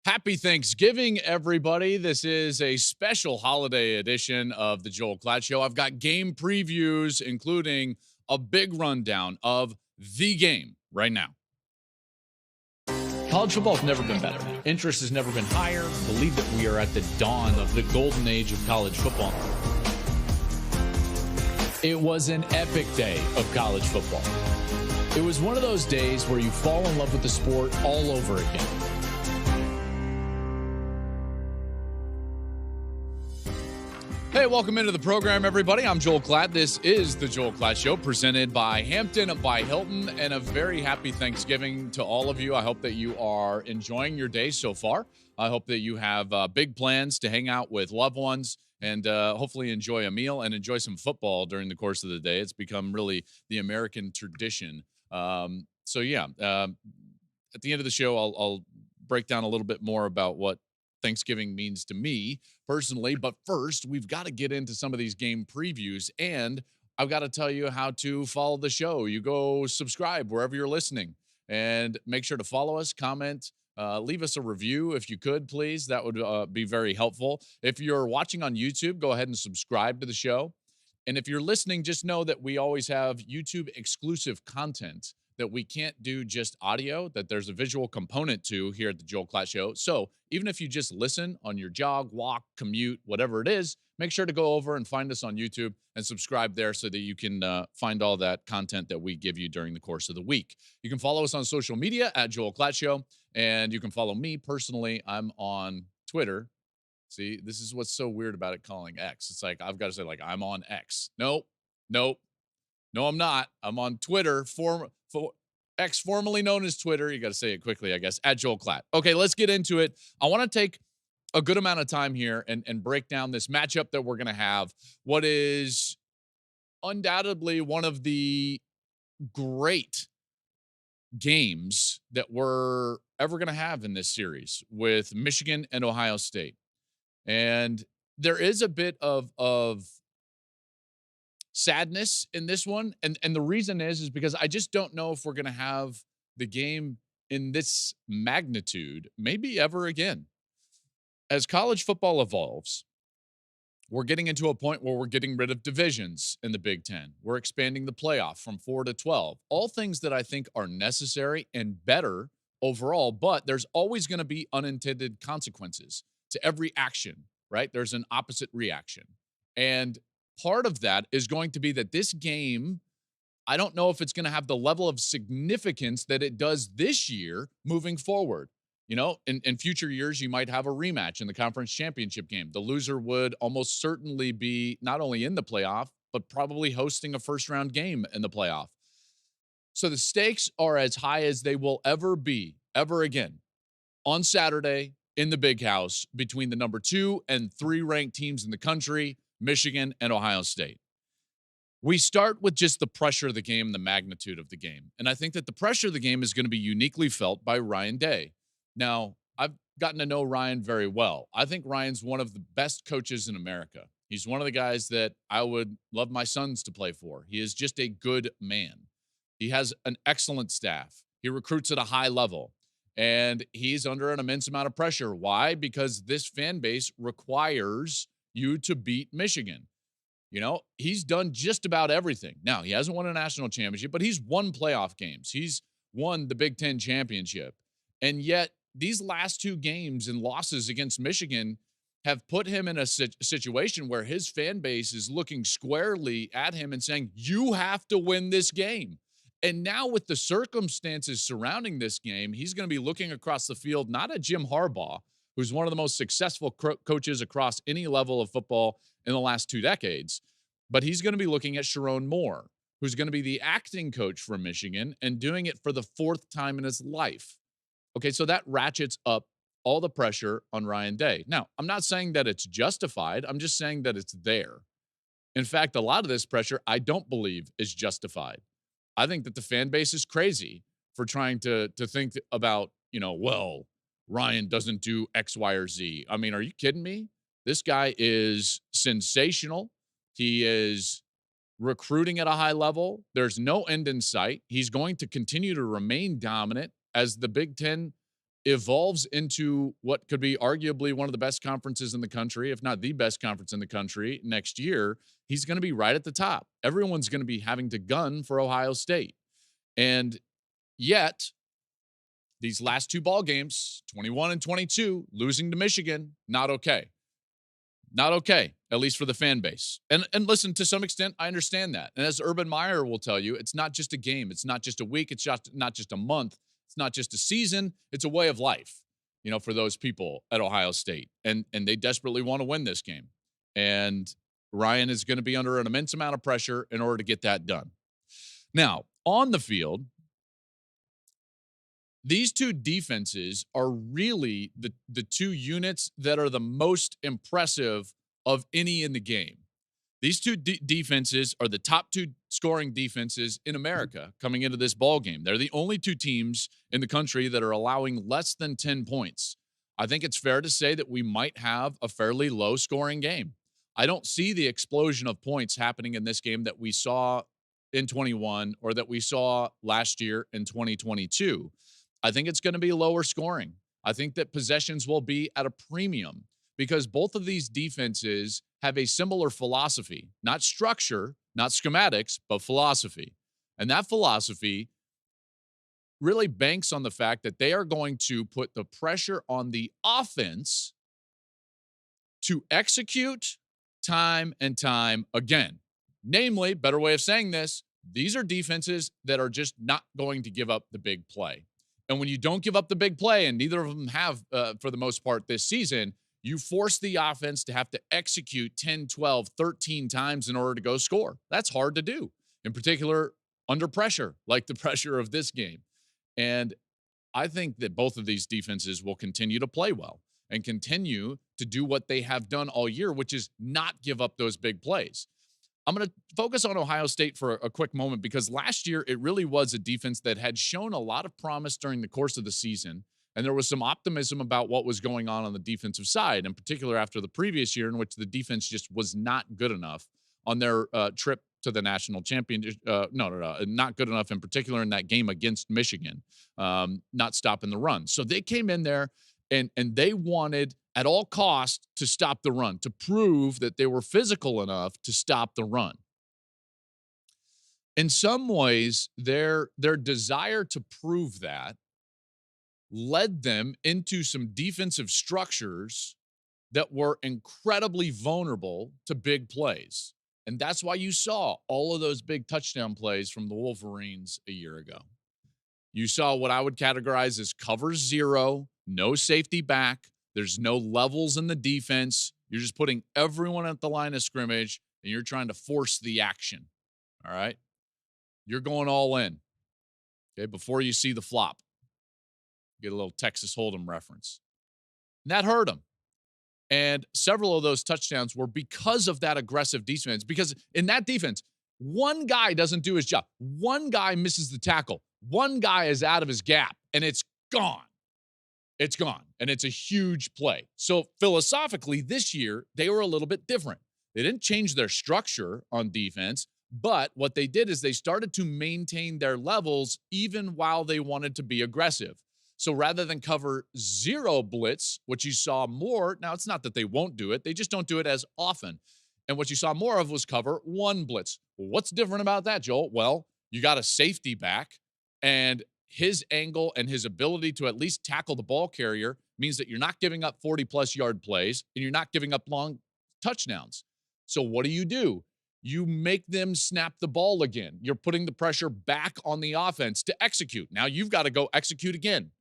Happy Thanksgiving, everybody. This is a special holiday edition of the Joel Klatt Show. I've got game previews, including a big rundown of the game right now. College football has never been better. Interest has never been higher. Believe that we are at the dawn of the golden age of college football. It was an epic day of college football. It was one of those days where you fall in love with the sport all over again. Hey, welcome into the program, everybody. I'm Joel Klatt. This is the Joel Klatt Show, presented by Hampton by Hilton, and a very happy Thanksgiving to all of you. I hope that you are enjoying your day so far. I hope that you have big plans to hang out with loved ones and hopefully enjoy a meal and enjoy some football during the course of the day. It's become really the American tradition. At the end of the show, I'll break down a little bit more about what Thanksgiving means to me personally. But first, we've got to get into some of these game previews, and I've got to tell you how to follow the show. You go subscribe wherever you're listening, and make sure to follow us, comment, leave us a review if you could, please. That would be very helpful. If you're watching on YouTube, go ahead and subscribe to the show. And if you're listening, just know that we always have YouTube exclusive content that we can't do just audio, that there's a visual component to here at the Joel Klatt Show. So even if you just listen on your jog, walk, commute, whatever it is, make sure to go over and find us on YouTube and subscribe there so that you can find all that content that we give you during the course of the week. You can follow us on social media at Joel Klatt Show, and you can follow me personally. I'm on Twitter. See, this is what's so weird about it calling X. It's like, I've got to say, like, I'm on X. Nope. No, I'm not. I'm on Twitter, X, formerly known as Twitter. You got to say it quickly, I guess, at Joel Klatt. Okay, let's get into it. I want to take a good amount of time here and break down this matchup that we're going to have. What is undoubtedly one of the great games that we're ever going to have in this series with Michigan and Ohio State. And there is a bit of sadness in this one. And the reason is because I just don't know if we're going to have the game in this magnitude, maybe ever again. As college football evolves, we're getting into a point where we're getting rid of divisions in the Big Ten. We're expanding the playoff from 4 to 12. All things that I think are necessary and better overall, but there's always going to be unintended consequences to every action, right? There's an opposite reaction. And part of that is going to be that this game, I don't know if it's going to have the level of significance that it does this year moving forward. You know, in future years, you might have a rematch in the conference championship game. The loser would almost certainly be not only in the playoff, but probably hosting a first-round game in the playoff. So the stakes are as high as they will ever be, ever again, on Saturday in the Big House between the number 2 and 3 ranked teams in the country, Michigan and Ohio State. We start with just the pressure of the game, the magnitude of the game. And I think that the pressure of the game is going to be uniquely felt by Ryan Day. Now, I've gotten to know Ryan very well. I think Ryan's one of the best coaches in America. He's one of the guys that I would love my sons to play for. He is just a good man. He has an excellent staff. He recruits at a high level. And he's under an immense amount of pressure. Why? Because this fan base requires you to beat Michigan. You know, he's done just about everything. Now, he hasn't won a national championship, but he's won playoff games. He's won the Big Ten championship. And yet, these last 2 games and losses against Michigan have put him in a situation where his fan base is looking squarely at him and saying, you have to win this game. And now with the circumstances surrounding this game, he's going to be looking across the field, not at Jim Harbaugh, who's one of the most successful coaches across any level of football in the last 2 decades, but he's going to be looking at Sharon Moore, who's going to be the acting coach for Michigan and doing it for the 4th time in his life. Okay, so that ratchets up all the pressure on Ryan Day. Now, I'm not saying that it's justified. I'm just saying that it's there. In fact, a lot of this pressure I don't believe is justified. I think that the fan base is crazy for trying to think about, well, Ryan doesn't do X, Y, or Z. I mean, are you kidding me? This guy is sensational. He is recruiting at a high level. There's no end in sight. He's going to continue to remain dominant as the Big Ten evolves into what could be arguably one of the best conferences in the country, if not the best conference in the country next year, he's going to be right at the top. Everyone's going to be having to gun for Ohio State. And yet, these last two ball games, 21 and 22, losing to Michigan, not okay. Not okay, at least for the fan base. And listen, to some extent, I understand that. And as Urban Meyer will tell you, it's not just a game. It's not just a week. It's just not just a month. It's not just a season. It's a way of life, for those people at Ohio State. And they desperately want to win this game. And Ryan is going to be under an immense amount of pressure in order to get that done. Now, on the field, these two defenses are really the two units that are the most impressive of any in the game. These two defenses are the top two scoring defenses in America coming into this ball game. They're the only two teams in the country that are allowing less than 10 points. I think it's fair to say that we might have a fairly low scoring game. I don't see the explosion of points happening in this game that we saw in 21 or that we saw last year in 2022. I think it's going to be lower scoring. I think that possessions will be at a premium because both of these defenses have a similar philosophy, not structure, not schematics, but philosophy. And that philosophy really banks on the fact that they are going to put the pressure on the offense to execute time and time again. Namely, better way of saying this, these are defenses that are just not going to give up the big play. And when you don't give up the big play, and neither of them have for the most part this season, you force the offense to have to execute 10, 12, 13 times in order to go score. That's hard to do, in particular under pressure, like the pressure of this game. And I think that both of these defenses will continue to play well and continue to do what they have done all year, which is not give up those big plays. I'm going to focus on Ohio State for a quick moment because last year it really was a defense that had shown a lot of promise during the course of the season, and there was some optimism about what was going on the defensive side, in particular after the previous year in which the defense just was not good enough on their trip to the national championship. Not good enough in particular in that game against Michigan, not stopping the run. So they came in there and they wanted at all costs to stop the run, to prove that they were physical enough to stop the run. In some ways, their desire to prove that led them into some defensive structures that were incredibly vulnerable to big plays. And that's why you saw all of those big touchdown plays from the Wolverines a year ago. You saw what I would categorize as cover zero, no safety back. There's no levels in the defense. You're just putting everyone at the line of scrimmage, and you're trying to force the action, all right? You're going all in, okay, before you see the flop. Get a little Texas Hold'em reference. And that hurt them. And several of those touchdowns were because of that aggressive defense. Because in that defense, one guy doesn't do his job. One guy misses the tackle. One guy is out of his gap, and it's gone. It's gone, and it's a huge play. So philosophically, this year, they were a little bit different. They didn't change their structure on defense, but what they did is they started to maintain their levels even while they wanted to be aggressive. So rather than cover zero blitz, which you saw more, now it's not that they won't do it, they just don't do it as often. And what you saw more of was cover one blitz. Well, what's different about that, Joel? Well, you got a safety back, and his angle and his ability to at least tackle the ball carrier means that you're not giving up 40-plus yard plays, and you're not giving up long touchdowns. So what do? You make them snap the ball again. You're putting the pressure back on the offense to execute. Now you've got to go execute again.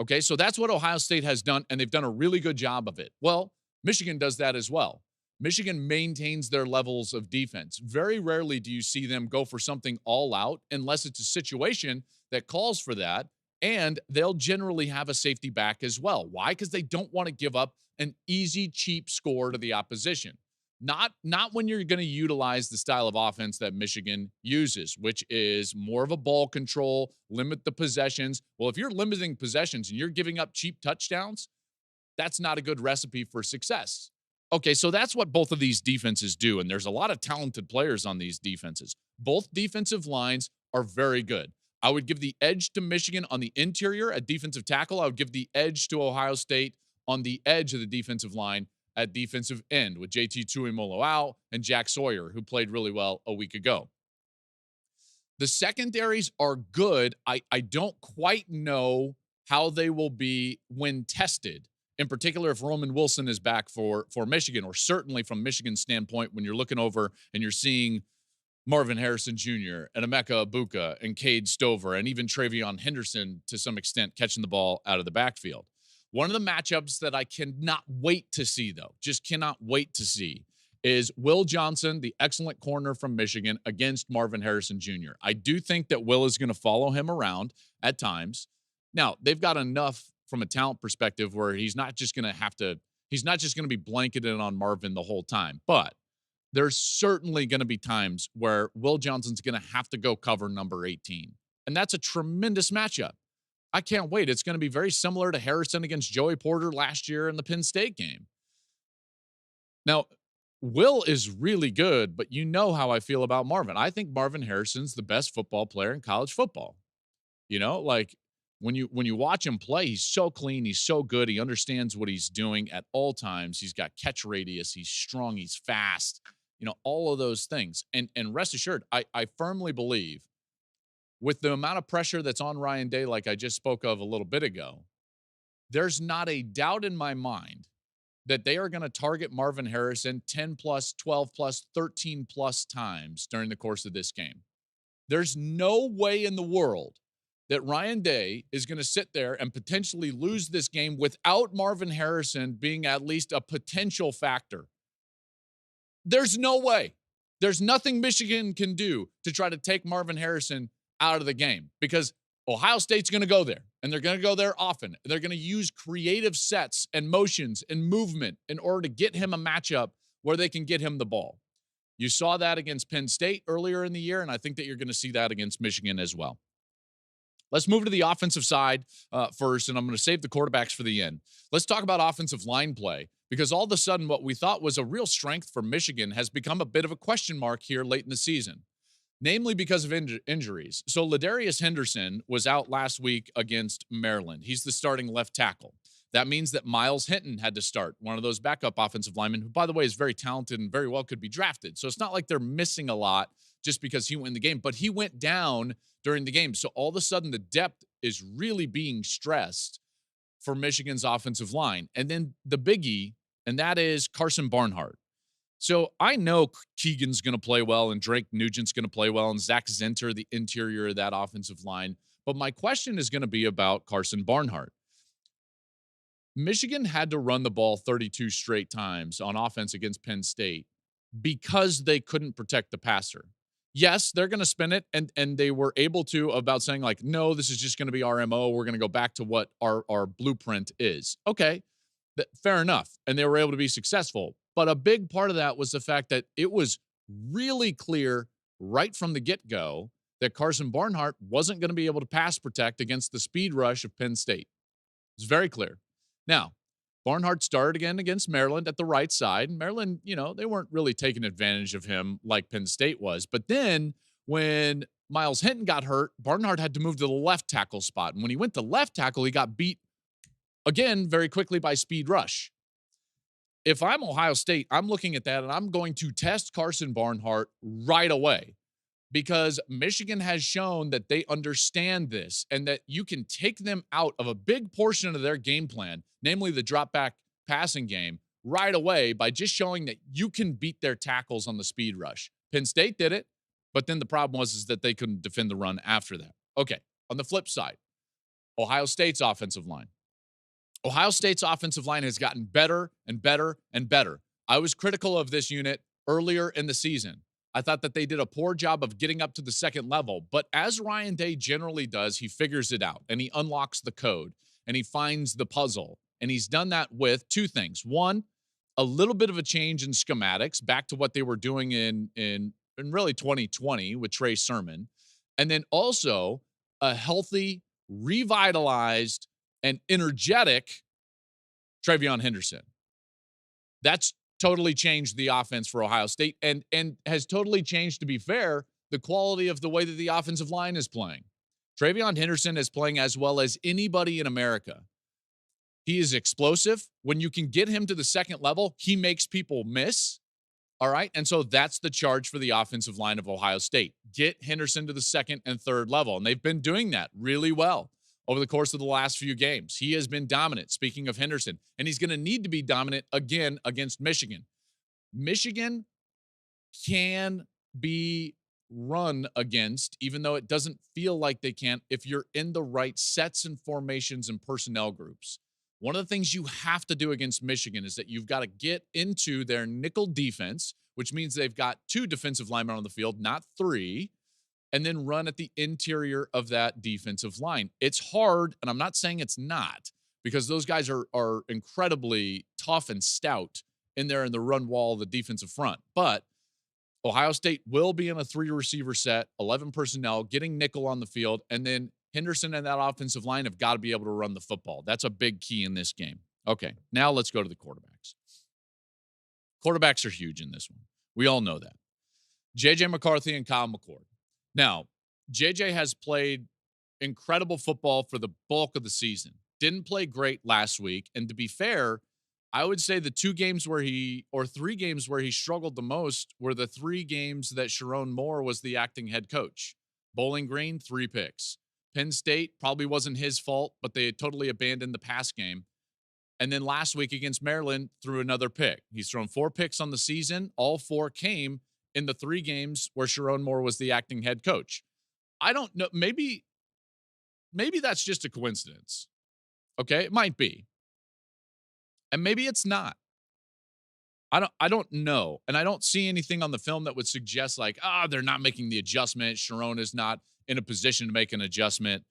Okay, so that's what Ohio State has done, and they've done a really good job of it. Well, Michigan does that as well. Michigan maintains their levels of defense. Very rarely do you see them go for something all out unless it's a situation that calls for that, and they'll generally have a safety back as well. Why? Because they don't want to give up an easy, cheap score to the opposition. Not when you're going to utilize the style of offense that Michigan uses, which is more of a ball control, limit the possessions. Well, if you're limiting possessions and you're giving up cheap touchdowns, that's not a good recipe for success. Okay, so that's what both of these defenses do, and there's a lot of talented players on these defenses. Both defensive lines are very good. I would give the edge to Michigan on the interior at defensive tackle. I would give the edge to Ohio State on the edge of the defensive line at defensive end with JT Tuimoloau and Jack Sawyer, who played really well a week ago. The secondaries are good. I don't quite know how they will be when tested. In particular, if Roman Wilson is back for Michigan, or certainly from Michigan's standpoint, when you're looking over and you're seeing Marvin Harrison Jr. and Emeka Ibuka and Cade Stover and even Travion Henderson to some extent catching the ball out of the backfield. One of the matchups that I cannot wait to see, though, just cannot wait to see, is Will Johnson, the excellent corner from Michigan, against Marvin Harrison Jr. I do think that Will is going to follow him around at times. Now, they've got enough from a talent perspective where he's not just going to be blanketed on Marvin the whole time. But there's certainly going to be times where Will Johnson's going to have to go cover number 18. And that's a tremendous matchup. I can't wait. It's going to be very similar to Harrison against Joey Porter last year in the Penn State game. Now, Will is really good, but you know how I feel about Marvin. I think Marvin Harrison's the best football player in college football. You know, like when you watch him play, he's so clean, he's so good, he understands what he's doing at all times. He's got catch radius, he's strong, he's fast, you know, all of those things. And rest assured, I firmly believe with the amount of pressure that's on Ryan Day, like I just spoke of a little bit ago, there's not a doubt in my mind that they are going to target Marvin Harrison 10 plus, 12 plus, 13 plus times during the course of this game. There's no way in the world that Ryan Day is going to sit there and potentially lose this game without Marvin Harrison being at least a potential factor. There's no way. There's nothing Michigan can do to try to take Marvin Harrison out of the game, because Ohio State's going to go there, and they're going to go there often. They're going to use creative sets and motions and movement in order to get him a matchup where they can get him the ball. You saw that against Penn State earlier in the year, and I think that you're going to see that against Michigan as well. Let's move to the offensive side first, and I'm going to save the quarterbacks for the end. Let's talk about offensive line play, because all of a sudden what we thought was a real strength for Michigan has become a bit of a question mark here late in the season, namely because of injuries. So Ladarius Henderson was out last week against Maryland. He's the starting left tackle. That means that Miles Hinton had to start, one of those backup offensive linemen, who, by the way, is very talented and very well could be drafted. So it's not like they're missing a lot just because he went in the game, but he went down during the game. So all of a sudden the depth is really being stressed for Michigan's offensive line. And then the biggie, and that is Carson Barnhart. So I know Keegan's going to play well, and Drake Nugent's going to play well, and Zach Zenter, the interior of that offensive line. But my question is going to be about Carson Barnhart. Michigan had to run the ball 32 straight times on offense against Penn State because they couldn't protect the passer. Yes, they're going to spin it, and they were able to, about saying, like, no, this is just going to be our MO. We're going to go back to what our blueprint is. Okay, fair enough. And they were able to be successful. But a big part of that was the fact that it was really clear right from the get-go that Carson Barnhart wasn't going to be able to pass protect against the speed rush of Penn State. It's very clear. Now, Barnhart started again against Maryland at the right side. Maryland, you know, they weren't really taking advantage of him like Penn State was. But then when Miles Hinton got hurt, Barnhart had to move to the left tackle spot. And when he went to left tackle, he got beat again very quickly by speed rush. If I'm Ohio State, I'm looking at that and I'm going to test Carson Barnhart right away, because Michigan has shown that they understand this and that you can take them out of a big portion of their game plan, namely the drop back passing game, right away by just showing that you can beat their tackles on the speed rush. Penn State did it, but then the problem was that they couldn't defend the run after that. Okay, on the flip side, Ohio State's offensive line. Ohio State's offensive line has gotten better and better and better. I was critical of this unit earlier in the season. I thought that they did a poor job of getting up to the second level. But as Ryan Day generally does, he figures it out and he unlocks the code and he finds the puzzle. And he's done that with two things. One, a little bit of a change in schematics back to what they were doing in really 2020 with Trey Sermon. And then also a healthy, revitalized, and energetic Travion Henderson. That's totally changed the offense for Ohio State and has totally changed, to be fair, the quality of the way that the offensive line is playing. Travion Henderson is playing as well as anybody in America. He is explosive. When you can get him to the second level, he makes people miss. All right. And so that's the charge for the offensive line of Ohio State. Get Henderson to the second and third level. And they've been doing that really well over the course of the last few games. He has been dominant, speaking of Henderson, and he's going to need to be dominant again against Michigan. Michigan can be run against, even though it doesn't feel like they can, if you're in the right sets and formations and personnel groups. One of the things you have to do against Michigan is that you've got to get into their nickel defense, which means they've got 2 defensive linemen on the field, not 3, and then run at the interior of that defensive line. It's hard, and I'm not saying it's not, because those guys are incredibly tough and stout in there in the run wall of the defensive front. But Ohio State will be in a 3-receiver set, 11 personnel, getting nickel on the field, and then Henderson and that offensive line have got to be able to run the football. That's a big key in this game. Okay, now let's go to the quarterbacks. Quarterbacks are huge in this one. We all know that. J.J. McCarthy and Kyle McCord. Now, J.J. has played incredible football for the bulk of the season. Didn't play great last week. And to be fair, I would say the 3 games where he struggled the most were the 3 games that Sharon Moore was the acting head coach. Bowling Green, 3 picks. Penn State probably wasn't his fault, but they had totally abandoned the pass game. And then last week against Maryland, threw another pick. He's thrown 4 picks on the season. All 4 came in the 3 games where Sharon Moore was the acting head coach. I don't know. Maybe that's just a coincidence. Okay, it might be. And maybe it's not. I don't know. And I don't see anything on the film that would suggest like, they're not making the adjustment. Sharon is not in a position to make an adjustment.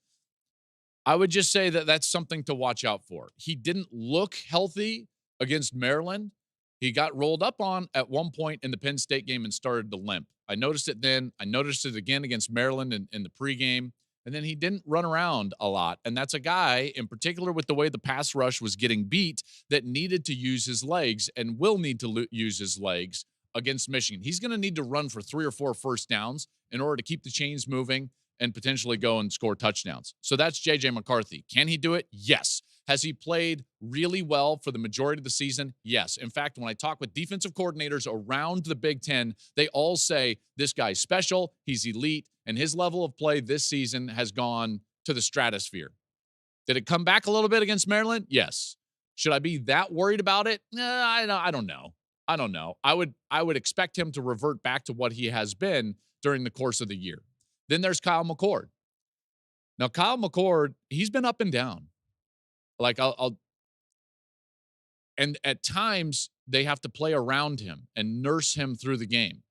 I would just say that that's something to watch out for. He didn't look healthy against Maryland. He got rolled up on at one point in the Penn State game and started to limp. I noticed it then. I noticed it again against Maryland in the pregame. And then he didn't run around a lot. And that's a guy, in particular with the way the pass rush was getting beat, that needed to use his legs and will need to use his legs against Michigan. He's going to need to run for 3 or 4 first downs in order to keep the chains moving and potentially go and score touchdowns. So that's J.J. McCarthy. Can he do it? Yes. Has he played really well for the majority of the season? Yes. In fact, when I talk with defensive coordinators around the Big Ten, they all say this guy's special, he's elite, and his level of play this season has gone to the stratosphere. Did it come back a little bit against Maryland? Yes. Should I be that worried about it? I don't know. I don't know. I would expect him to revert back to what he has been during the course of the year. Then there's Kyle McCord. Now, Kyle McCord, he's been up and down. Like and at times they have to play around him and nurse him through the game.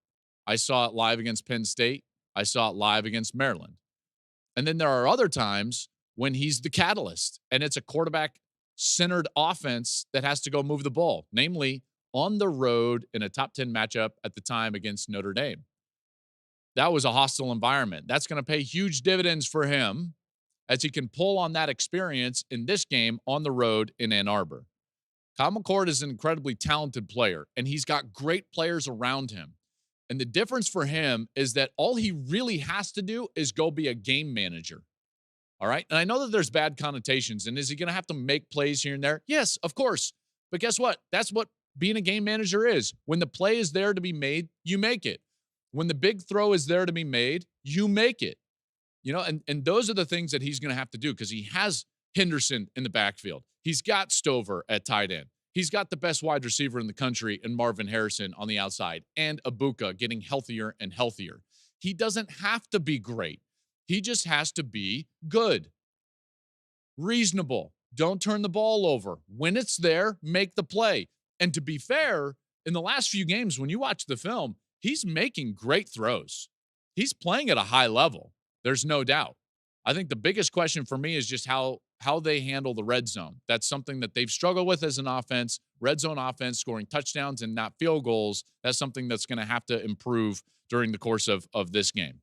I saw it live against Penn State. I saw it live against Maryland. And then there are other times when he's the catalyst and it's a quarterback-centered offense that has to go move the ball, namely on the road in a top 10 matchup at the time against Notre Dame. That was a hostile environment. That's going to pay huge dividends for him as he can pull on that experience in this game on the road in Ann Arbor. Kyle McCord is an incredibly talented player, and he's got great players around him. And the difference for him is that all he really has to do is go be a game manager. All right? And I know that there's bad connotations, and is he going to have to make plays here and there? Yes, of course. But guess what? That's what being a game manager is. When the play is there to be made, you make it. When the big throw is there to be made, you make it. You know, and those are the things that he's going to have to do because he has Henderson in the backfield. He's got Stover at tight end. He's got the best wide receiver in the country in Marvin Harrison on the outside and Ibuka getting healthier and healthier. He doesn't have to be great. He just has to be good, reasonable. Don't turn the ball over. When it's there, make the play. And to be fair, in the last few games, when you watch the film, he's making great throws. He's playing at a high level. There's no doubt. I think the biggest question for me is just how they handle the red zone. That's something that they've struggled with as an offense, red zone offense, scoring touchdowns and not field goals. That's something that's going to have to improve during the course of this game.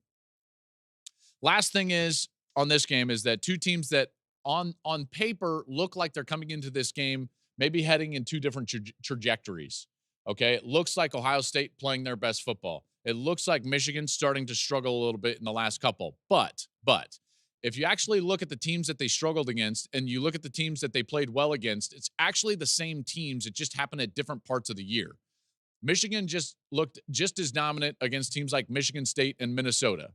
Last thing is on this game is that 2 teams that on paper look like they're coming into this game maybe heading in 2 different trajectories. Okay, it looks like Ohio State playing their best football. It looks like Michigan starting to struggle a little bit in the last couple. But if you actually look at the teams that they struggled against and you look at the teams that they played well against, it's actually the same teams. It just happened at different parts of the year. Michigan just looked just as dominant against teams like Michigan State and Minnesota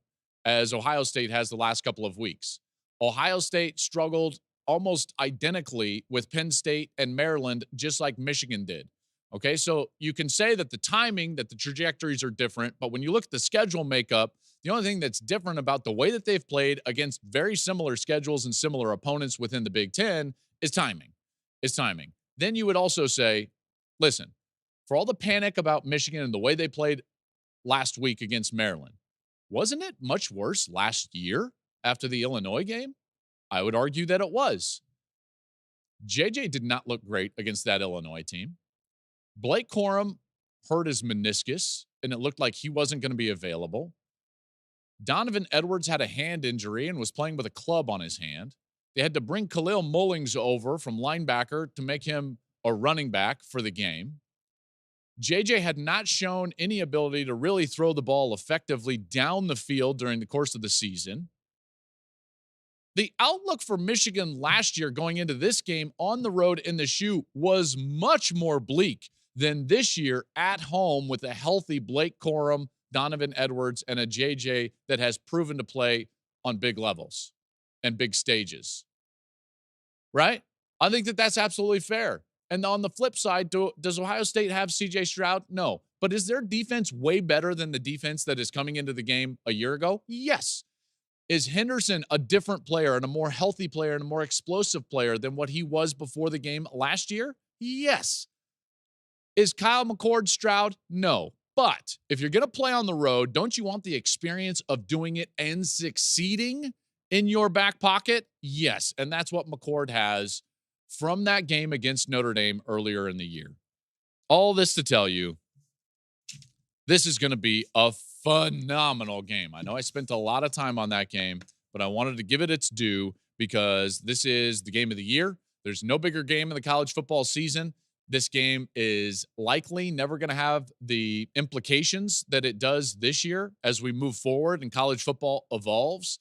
as Ohio State has the last couple of weeks. Ohio State struggled almost identically with Penn State and Maryland, just like Michigan did. Okay, so you can say that the timing, that the trajectories are different, but when you look at the schedule makeup, the only thing that's different about the way that they've played against very similar schedules and similar opponents within the Big Ten is timing. Is timing. Then you would also say, listen, for all the panic about Michigan and the way they played last week against Maryland, wasn't it much worse last year after the Illinois game? I would argue that it was. JJ did not look great against that Illinois team. Blake Corum hurt his meniscus, and it looked like he wasn't going to be available. Donovan Edwards had a hand injury and was playing with a club on his hand. They had to bring Khalil Mullings over from linebacker to make him a running back for the game. JJ had not shown any ability to really throw the ball effectively down the field during the course of the season. The outlook for Michigan last year going into this game on the road in the shoe was much more bleak than this year at home with a healthy Blake Corum, Donovan Edwards, and a JJ that has proven to play on big levels and big stages. Right? I think that that's absolutely fair. And on the flip side, does Ohio State have C.J. Stroud? No. But is their defense way better than the defense that is coming into the game a year ago? Yes. Is Henderson a different player and a more healthy player and a more explosive player than what he was before the game last year? Yes. Is Kyle McCord Stroud? No. But if you're going to play on the road, don't you want the experience of doing it and succeeding in your back pocket? Yes. And that's what McCord has from that game against Notre Dame earlier in the year. All this to tell you, this is going to be a phenomenal game. I know I spent a lot of time on that game, but I wanted to give it its due because this is the game of the year. There's no bigger game in the college football season. This game is likely never going to have the implications that it does this year as we move forward and college football evolves.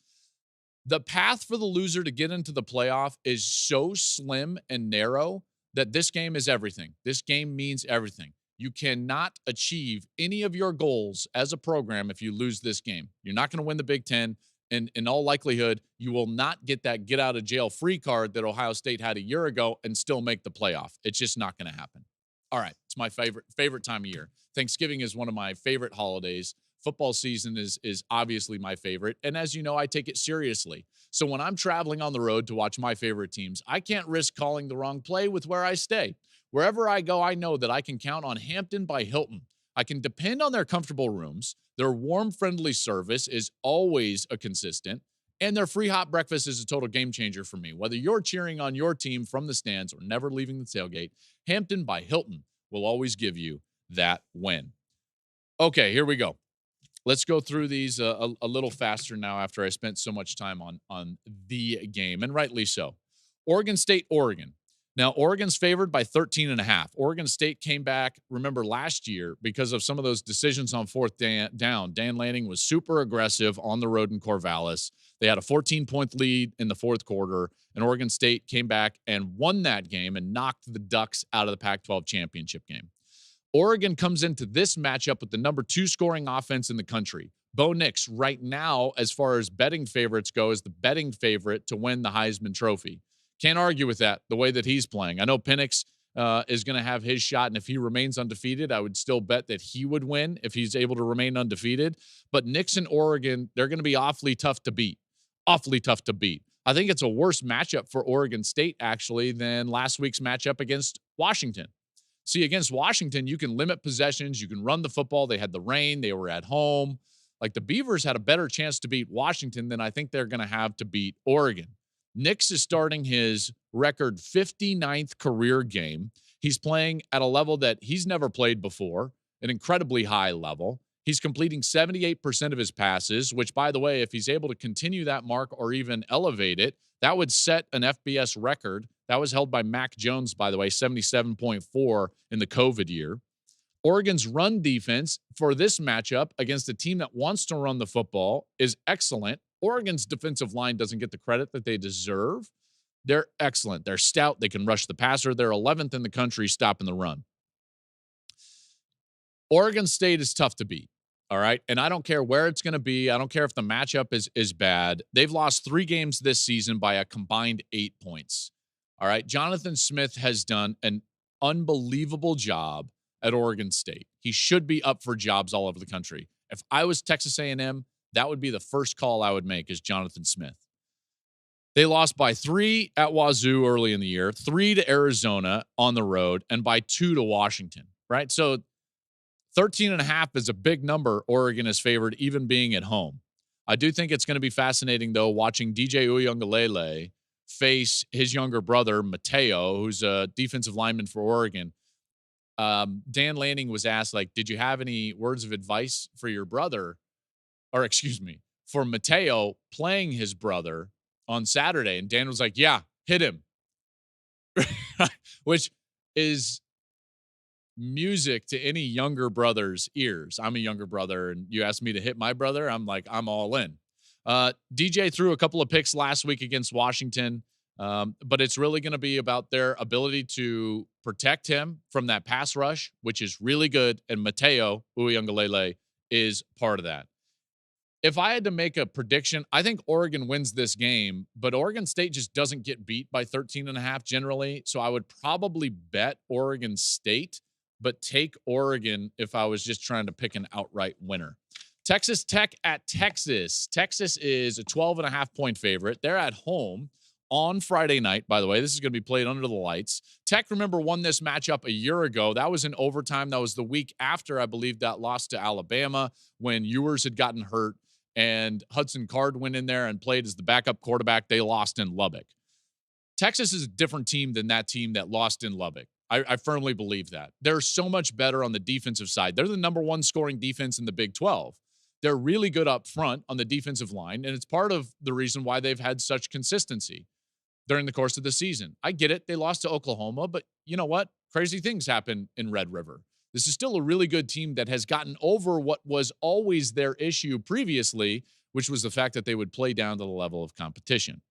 The path for the loser to get into the playoff is so slim and narrow that this game is everything. This game means everything. You cannot achieve any of your goals as a program if you lose this game. You're not going to win the Big Ten. And in all likelihood, you will not get that get out of jail free card that Ohio State had a year ago and still make the playoff. It's just not going to happen. All right. It's my favorite time of year. Thanksgiving is one of my favorite holidays. Football season is obviously my favorite. And as you know, I take it seriously. So when I'm traveling on the road to watch my favorite teams, I can't risk calling the wrong play with where I stay. Wherever I go, I know that I can count on Hampton by Hilton. I can depend on their comfortable rooms. Their warm, friendly service is always a consistent. And their free hot breakfast is a total game changer for me. Whether you're cheering on your team from the stands or never leaving the tailgate, Hampton by Hilton will always give you that win. Okay, here we go. Let's go through these a little faster now after I spent so much time on the game, and rightly so. Oregon State, Oregon. Now, Oregon's favored by 13.5. Oregon State came back, remember, last year because of some of those decisions on fourth down. Dan Lanning was super aggressive on the road in Corvallis. They had a 14-point lead in the fourth quarter, and Oregon State came back and won that game and knocked the Ducks out of the Pac-12 championship game. Oregon comes into this matchup with the number 2 scoring offense in the country. Bo Nix, right now, as far as betting favorites go, is the betting favorite to win the Heisman Trophy. Can't argue with that, the way that he's playing. I know Penix is going to have his shot, and if he remains undefeated, I would still bet that he would win if he's able to remain undefeated. But Nix and Oregon, they're going to be awfully tough to beat. Awfully tough to beat. I think it's a worse matchup for Oregon State, actually, than last week's matchup against Washington. See, against Washington, you can limit possessions. You can run the football. They had the rain. They were at home. Like, the Beavers had a better chance to beat Washington than I think they're going to have to beat Oregon. Nix is starting his record 59th career game. He's playing at a level that he's never played before, an incredibly high level. He's completing 78% of his passes, which, by the way, if he's able to continue that mark or even elevate it, that would set an FBS record. That was held by Mac Jones, by the way, 77.4 in the COVID year. Oregon's run defense for this matchup against a team that wants to run the football is excellent. Oregon's defensive line doesn't get the credit that they deserve. They're excellent. They're stout. They can rush the passer. They're 11th in the country stopping the run. Oregon State is tough to beat. All right. And I don't care where it's going to be. I don't care if the matchup is bad. They've lost 3 games this season by a combined 8 points. All right. Jonathan Smith has done an unbelievable job at Oregon State. He should be up for jobs all over the country. If I was Texas A&M, that would be the first call I would make is Jonathan Smith. They lost by 3 at Wazoo early in the year, 3 to Arizona on the road, and by 2 to Washington, right? So 13.5 is a big number Oregon is favored, even being at home. I do think it's going to be fascinating, though, watching DJ Uiagalelei face his younger brother, Mateo, who's a defensive lineman for Oregon. Dan Lanning was asked, like, did you have any words of advice for your brother, or excuse me, for Mateo playing his brother on Saturday? And Dan was like, yeah, hit him, which is music to any younger brother's ears. I'm a younger brother, and you asked me to hit my brother. I'm like, I'm all in. DJ threw a couple of picks last week against Washington, but it's really going to be about their ability to protect him from that pass rush, which is really good. And Mateo Uiagalelei is part of that. If I had to make a prediction, I think Oregon wins this game, but Oregon State just doesn't get beat by 13.5 generally. So I would probably bet Oregon State, but take Oregon if I was just trying to pick an outright winner. Texas Tech at Texas. Texas is a 12.5 point favorite. They're at home on Friday night, by the way. This is going to be played under the lights. Tech, remember, won this matchup a year ago. That was in overtime. That was the week after, I believe, that loss to Alabama when Ewers had gotten hurt and Hudson Card went in there and played as the backup quarterback. They lost in Lubbock. Texas is a different team than that team that lost in Lubbock. I firmly believe that. They're so much better on the defensive side. They're the number 1 scoring defense in the Big 12. They're really good up front on the defensive line, and it's part of the reason why they've had such consistency during the course of the season. I get it. They lost to Oklahoma, but you know what? Crazy things happen in Red River. This is still a really good team that has gotten over what was always their issue previously, which was the fact that they would play down to the level of competition.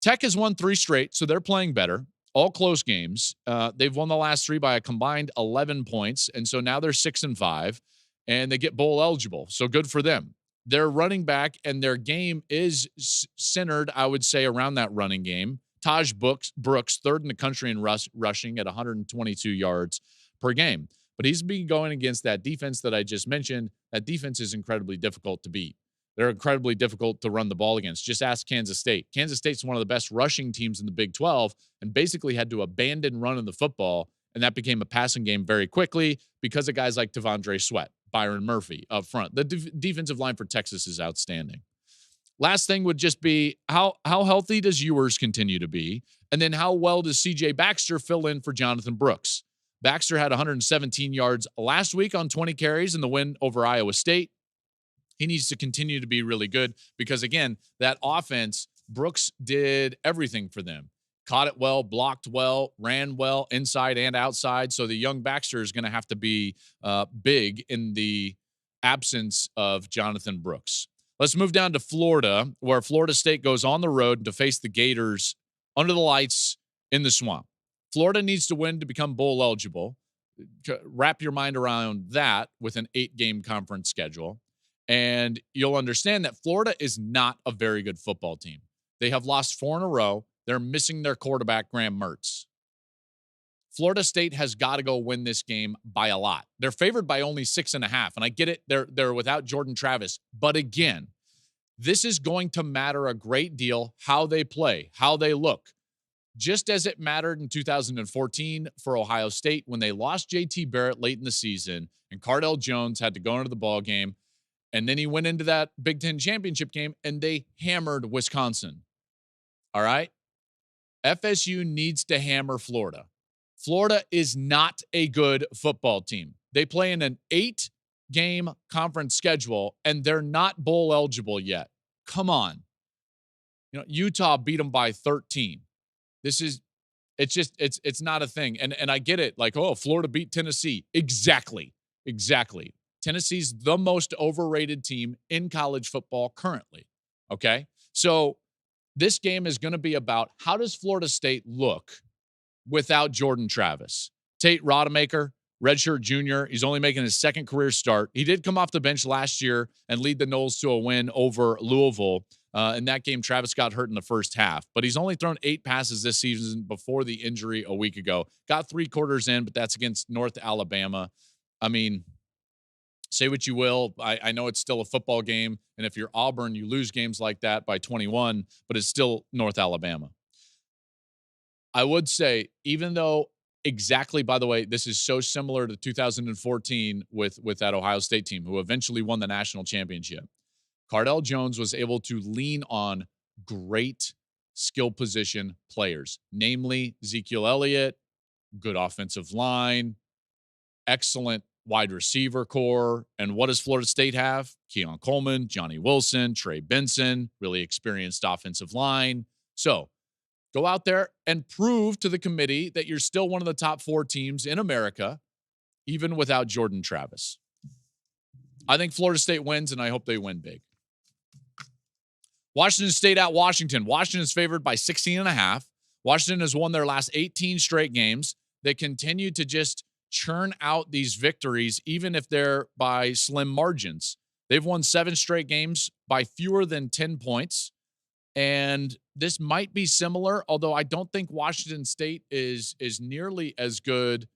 Tech has won 3 straight, so they're playing better. All close games. They've won the last 3 by a combined 11 points, and so now they're 6-5, and they get bowl eligible. So good for them. Their running back and their game is centered, I would say, around that running game. Taj Brooks, 3rd in the country in rushing at 122 yards per game. But he's been going against that defense that I just mentioned. That defense is incredibly difficult to beat. They're incredibly difficult to run the ball against. Just ask Kansas State. Kansas State's one of the best rushing teams in the Big 12 and basically had to abandon running the football, and that became a passing game very quickly because of guys like T'Vondre Sweat, Byron Murphy up front. The defensive line for Texas is outstanding. Last thing would just be how healthy does Ewers continue to be? And then how well does C.J. Baxter fill in for Jonathan Brooks? Baxter had 117 yards last week on 20 carries in the win over Iowa State. He needs to continue to be really good because, again, that offense, Brooks did everything for them. Caught it well, blocked well, ran well inside and outside. So the young Baxter is going to have to be big in the absence of Jonathan Brooks. Let's move down to Florida, where Florida State goes on the road to face the Gators under the lights in the Swamp. Florida needs to win to become bowl eligible. Wrap your mind around that with an 8-game conference schedule. And you'll understand that Florida is not a very good football team. They have lost 4 in a row. They're missing their quarterback, Graham Mertz. Florida State has got to go win this game by a lot. They're favored by only 6.5. And I get it. They're without Jordan Travis. But again, this is going to matter a great deal how they play, how they look. Just as it mattered in 2014 for Ohio State when they lost J.T. Barrett late in the season and Cardell Jones had to go into the ball game. And then he went into that Big Ten championship game and they hammered Wisconsin. All right. FSU needs to hammer Florida. Florida is not a good football team. They play in an 8-game conference schedule and they're not bowl eligible yet. Come on. You know, Utah beat them by 13. It's not a thing. And I get it. Like, oh, Florida beat Tennessee. Exactly. Tennessee's the most overrated team in college football currently. Okay. So this game is going to be about how does Florida State look without Jordan Travis? Tate Rodemaker, redshirt junior. He's only making his second career start. He did come off the bench last year and lead the Noles to a win over Louisville. In that game, Travis got hurt in the first half, but he's only thrown 8 passes this season before the injury a week ago. Got 3 quarters in, but that's against North Alabama. I mean, say what you will. I know it's still a football game. And if you're Auburn, you lose games like that by 21, but it's still North Alabama. I would say, even though exactly, by the way, this is so similar to 2014 with that Ohio State team who eventually won the national championship. Cardell Jones was able to lean on great skill position players, namely Ezekiel Elliott, good offensive line, excellent wide receiver core. And what does Florida State have? Keon Coleman, Johnny Wilson, Trey Benson, really experienced offensive line. So go out there and prove to the committee that you're still one of the top 4 teams in America, even without Jordan Travis. I think Florida State wins, and I hope they win big. Washington State at Washington. Washington is favored by 16.5. Washington has won their last 18 straight games. They continue to just churn out these victories, even if they're by slim margins. They've won 7 straight games by fewer than 10 points. And this might be similar, although I don't think Washington State is nearly as good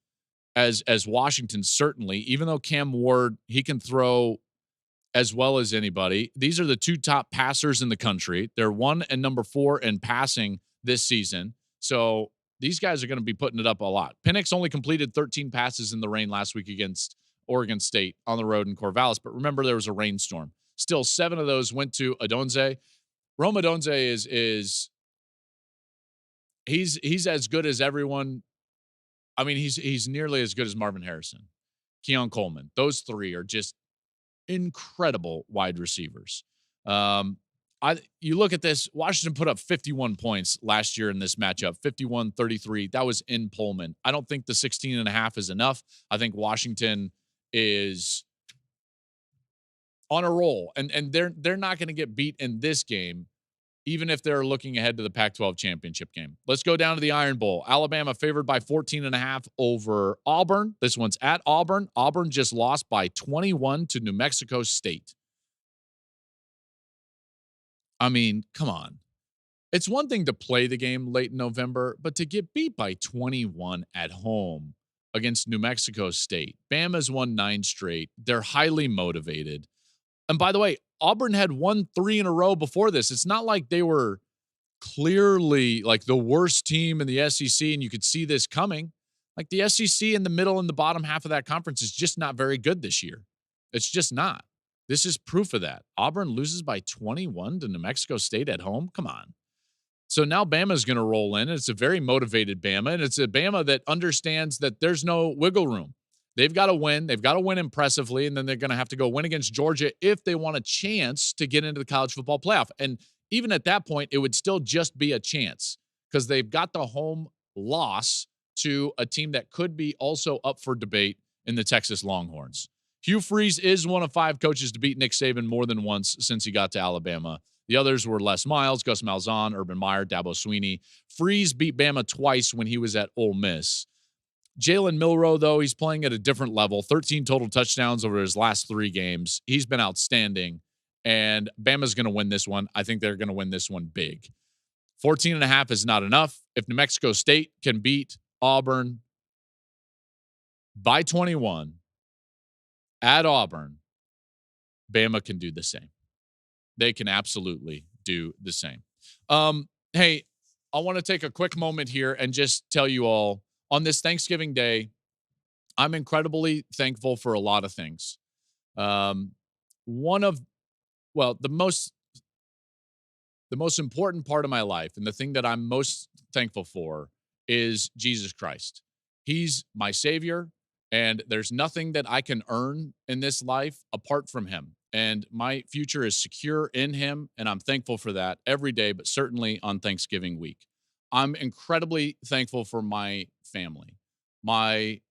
as Washington, certainly, even though Cam Ward, he can throw as well as anybody. These are the 2 top passers in the country. They're 1 and number 4 in passing this season. So these guys are going to be putting it up a lot. Penix only completed 13 passes in the rain last week against Oregon State on the road in Corvallis. But remember, there was a rainstorm. Still, 7 of those went to Odunze. Rome Odunze is he's as good as everyone. I mean, he's nearly as good as Marvin Harrison, Keon Coleman. Those 3 are just incredible wide receivers. You look at this, Washington put up 51 points last year in this matchup, 51-33. That was in Pullman. I don't think the 16.5 is enough. I think Washington is on a roll, and they're not going to get beat in this game, even if they're looking ahead to the Pac-12 championship game. Let's go down to the Iron Bowl. Alabama favored by 14.5 over Auburn. This one's at Auburn. Auburn just lost by 21 to New Mexico State. I mean, come on. It's one thing to play the game late in November, but to get beat by 21 at home against New Mexico State. Bama's won 9 straight. They're highly motivated. And by the way, Auburn had won 3 in a row before this. It's not like they were clearly like the worst team in the SEC and you could see this coming. Like the SEC in the middle and the bottom half of that conference is just not very good this year. It's just not. This is proof of that. Auburn loses by 21 to New Mexico State at home. Come on. So now Bama's going to roll in. It's a very motivated Bama, and it's a Bama that understands that there's no wiggle room. They've got to win. They've got to win impressively, and then they're going to have to go win against Georgia if they want a chance to get into the college football playoff. And even at that point, it would still just be a chance because they've got the home loss to a team that could be also up for debate in the Texas Longhorns. Hugh Freeze is one of 5 coaches to beat Nick Saban more than once since he got to Alabama. The others were Les Miles, Gus Malzahn, Urban Meyer, Dabo Swinney. Freeze beat Bama twice when he was at Ole Miss. Jalen Milroe, though, he's playing at a different level. 13 total touchdowns over his last 3 games. He's been outstanding, and Bama's going to win this one. I think they're going to win this one big. 14.5 is not enough. If New Mexico State can beat Auburn by 21 at Auburn, Bama can do the same. They can absolutely do the same. Hey, I want to take a quick moment here and just tell you all, on this Thanksgiving Day, I'm incredibly thankful for a lot of things. The most important part of my life and the thing that I'm most thankful for is Jesus Christ. He's my savior, and there's nothing that I can earn in this life apart from him. And my future is secure in him, and I'm thankful for that every day, but certainly on Thanksgiving week. I'm incredibly thankful for my family, my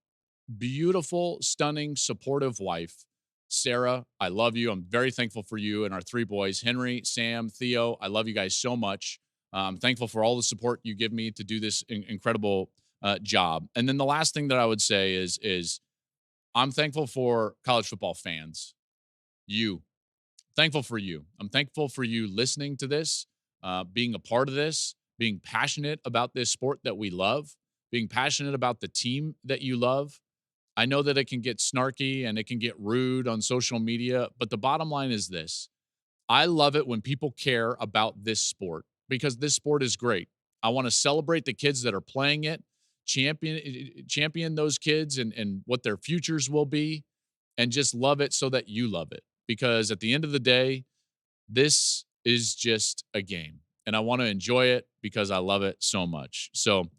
beautiful, stunning, supportive wife Sarah, I love you. I'm very thankful for you and our three boys, Henry, Sam, Theo. I love you guys so much. I'm thankful for all the support you give me to do this incredible job. And then the last thing that I would say is I'm thankful for college football fans. You, thankful for you. I'm thankful for you listening to this, being a part of this, being passionate about this sport that we love, being passionate about the team that you love. I know that it can get snarky and it can get rude on social media, but the bottom line is this: I love it when people care about this sport because this sport is great. I want to celebrate the kids that are playing it, champion those kids and what their futures will be, and just love it so that you love it. Because at the end of the day, this is just a game. And I want to enjoy it because I love it so much. So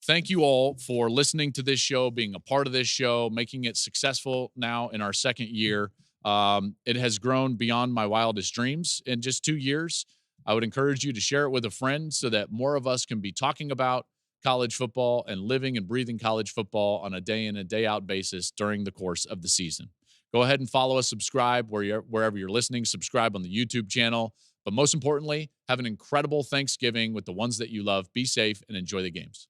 thank you all for listening to this show, being a part of this show, making it successful now in our second year. It has grown beyond my wildest dreams in just 2 years. I would encourage you to share it with a friend so that more of us can be talking about college football and living and breathing college football on a day in and day out basis during the course of the season. Go ahead and follow us, subscribe wherever you're listening, subscribe on the YouTube channel. But most importantly, have an incredible Thanksgiving with the ones that you love. Be safe and enjoy the games.